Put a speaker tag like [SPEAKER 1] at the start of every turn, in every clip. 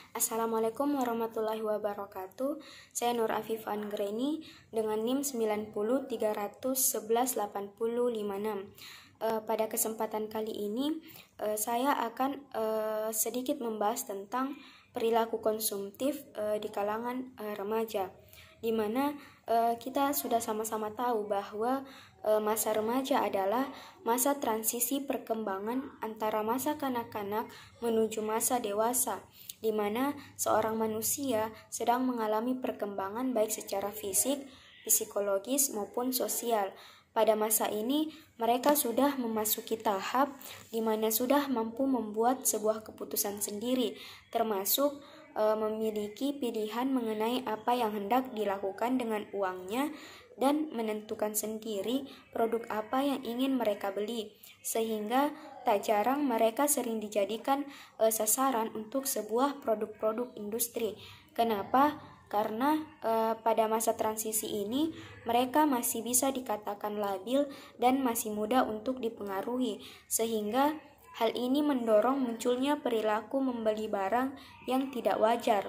[SPEAKER 1] Assalamualaikum warahmatullahi wabarakatuh. Saya Nur Afifah Anggreni dengan NIM 9030118056. Pada kesempatan kali ini saya akan sedikit membahas tentang perilaku konsumtif di kalangan remaja, di mana kita sudah sama-sama tahu bahwa masa remaja adalah masa transisi perkembangan antara masa kanak-kanak menuju masa dewasa, di mana seorang manusia sedang mengalami perkembangan baik secara fisik, psikologis maupun sosial. Pada masa ini, mereka sudah memasuki tahap di mana sudah mampu membuat sebuah keputusan sendiri, termasuk memiliki pilihan mengenai apa yang hendak dilakukan dengan uangnya dan menentukan sendiri produk apa yang ingin mereka beli, sehingga tak jarang mereka sering dijadikan sasaran untuk sebuah produk-produk industri. Kenapa? Karena pada masa transisi ini mereka masih bisa dikatakan labil dan masih mudah untuk dipengaruhi, sehingga hal ini mendorong munculnya perilaku membeli barang yang tidak wajar.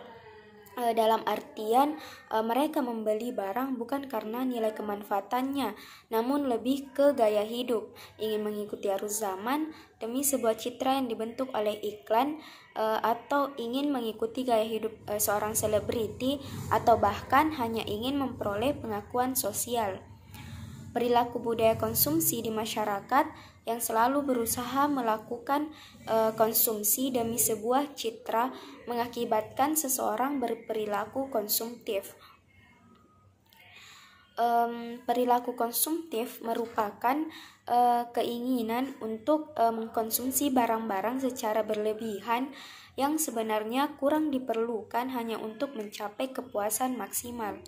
[SPEAKER 1] Dalam artian mereka membeli barang bukan karena nilai kemanfaatannya, namun lebih ke gaya hidup, ingin mengikuti arus zaman demi sebuah citra yang dibentuk oleh iklan, atau ingin mengikuti gaya hidup seorang selebriti, atau bahkan hanya ingin memperoleh pengakuan sosial. Perilaku budaya konsumsi di masyarakat yang selalu berusaha melakukan konsumsi demi sebuah citra mengakibatkan seseorang berperilaku konsumtif. Perilaku konsumtif merupakan keinginan untuk mengkonsumsi barang-barang secara berlebihan yang sebenarnya kurang diperlukan hanya untuk mencapai kepuasan maksimal.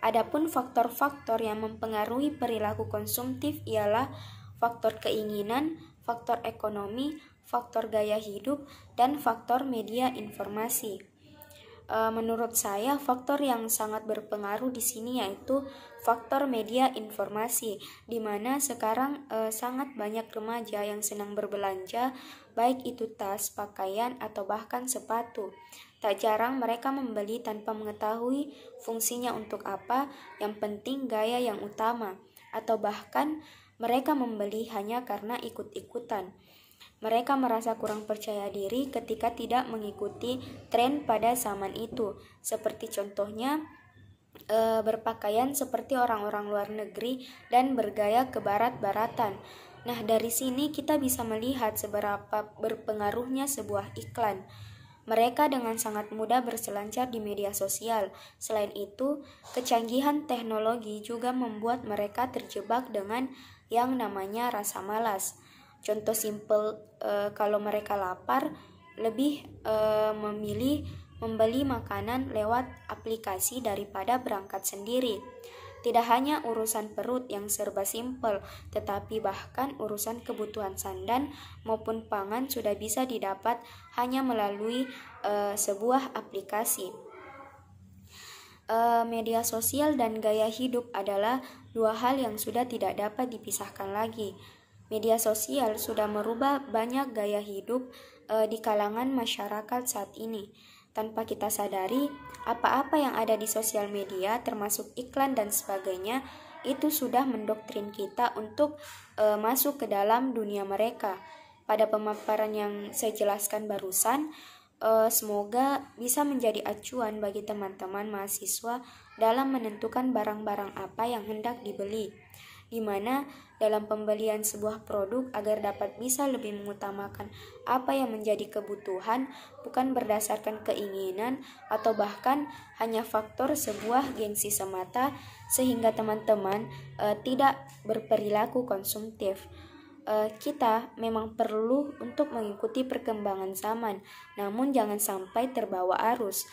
[SPEAKER 1] Adapun faktor-faktor yang mempengaruhi perilaku konsumtif ialah faktor keinginan, faktor ekonomi, faktor gaya hidup, dan faktor media informasi. Menurut saya, faktor yang sangat berpengaruh di sini yaitu faktor media informasi, di mana sekarang sangat banyak remaja yang senang berbelanja, baik itu tas, pakaian, atau bahkan sepatu. Tak jarang mereka membeli tanpa mengetahui fungsinya untuk apa, yang penting gaya yang utama, atau bahkan mereka membeli hanya karena ikut-ikutan. Mereka merasa kurang percaya diri ketika tidak mengikuti tren pada zaman itu, seperti contohnya berpakaian seperti orang-orang luar negeri dan bergaya ke barat-baratan. Nah, dari sini kita bisa melihat seberapa berpengaruhnya sebuah iklan. Mereka dengan sangat mudah berselancar di media sosial. Selain itu, kecanggihan teknologi juga membuat mereka terjebak dengan yang namanya rasa malas. Contoh simpel, kalau mereka lapar, lebih memilih membeli makanan lewat aplikasi daripada berangkat sendiri. Tidak hanya urusan perut yang serba simpel, tetapi bahkan urusan kebutuhan sandan maupun pangan sudah bisa didapat hanya melalui sebuah aplikasi. Media sosial dan gaya hidup adalah dua hal yang sudah tidak dapat dipisahkan lagi. Media sosial sudah merubah banyak gaya hidup di kalangan masyarakat saat ini. Tanpa kita sadari, apa-apa yang ada di sosial media, termasuk iklan dan sebagainya, itu sudah mendoktrin kita untuk masuk ke dalam dunia mereka. Pada pemaparan yang saya jelaskan barusan, semoga bisa menjadi acuan bagi teman-teman mahasiswa dalam menentukan barang-barang apa yang hendak dibeli, di mana dalam pembelian sebuah produk agar dapat bisa lebih mengutamakan apa yang menjadi kebutuhan, bukan berdasarkan keinginan atau bahkan hanya faktor sebuah gengsi semata, sehingga teman-teman tidak berperilaku konsumtif. Kita memang perlu untuk mengikuti perkembangan zaman, namun jangan sampai terbawa arus.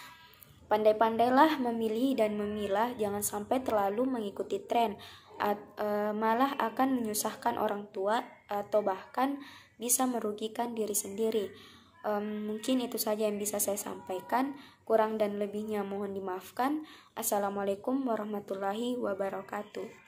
[SPEAKER 1] Pandai-pandailah memilih dan memilah, jangan sampai terlalu mengikuti tren, malah akan menyusahkan orang tua atau bahkan bisa merugikan diri sendiri. Mungkin itu saja yang bisa saya sampaikan. Kurang dan lebihnya mohon dimaafkan. Assalamualaikum warahmatullahi wabarakatuh.